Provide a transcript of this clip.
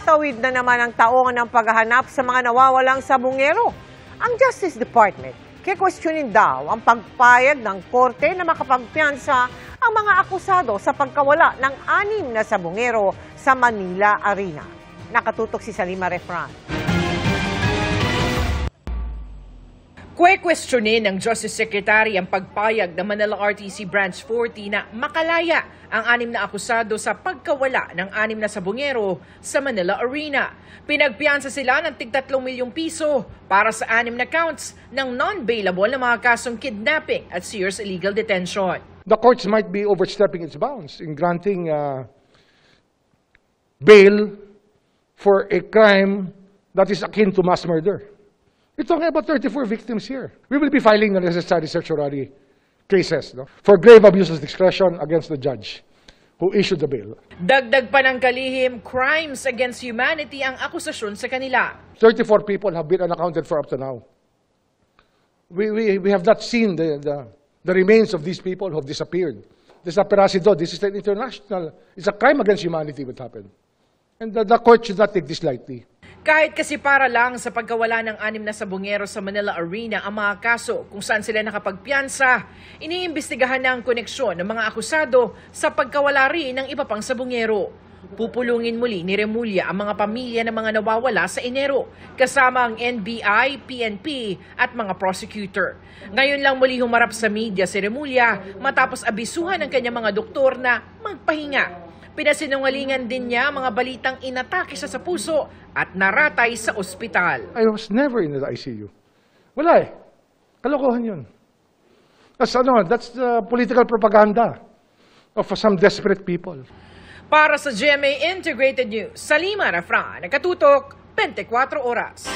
Tatawid na naman ang taong ng paghahanap sa mga nawawalang sabungero. Ang Justice Department, kikwestiyonin daw ang pagpayag ng korte na makapagpiyansa ang mga akusado sa pagkawala ng 6 na sabungero sa Manila Arena. Nakatutok si Salima Refran. Kwe-questionin ng Justice Secretary ang pagpayag ng Manila RTC Branch 40 na makalaya ang 6 na akusado sa pagkawala ng 6 na sabungero sa Manila Arena. Pinagpiyansa sila ng tig-3 milyong piso para sa 6 na counts ng non-bailable na mga kasong kidnapping at serious illegal detention. The courts might be overstepping its bounds in granting bail for a crime that is akin to mass murder. We're talking about 34 victims here. We will be filing the necessary certiorari cases for grave abuse of discretion against the judge who issued the bail. Dagdag pa ng kalihim, crimes against humanity ang akusasyon sa kanila. 34 people have been unaccounted for up to now. We have not seen the remains of these people who have disappeared. This Aperacido, this is an international, it's a crime against humanity what happened. And the court should not take this lightly. Kahit kasi para lang sa pagkawala ng 6 na sabungero sa Manila Arena ang mga kaso kung saan sila nakapagpiyansa, iniimbestigahan na ang koneksyon ng mga akusado sa pagkawala rin ng iba pang sabungero. Pupulungin muli ni Remulla ang mga pamilya ng mga nawawala sa Enero, kasama ang NBI, PNP at mga prosecutor. Ngayon lang muli humarap sa media si Remulla matapos abisuhan ng kanyang mga doktor na magpahinga. Pinasinungalingan din niya mga balitang inatake siya sa puso at naratay sa ospital. I was never in the ICU. Wala eh. Kalokohan yun. That's the political propaganda of some desperate people. Para sa GMA Integrated News, Salima Refran, Nakatutok, 24 Oras.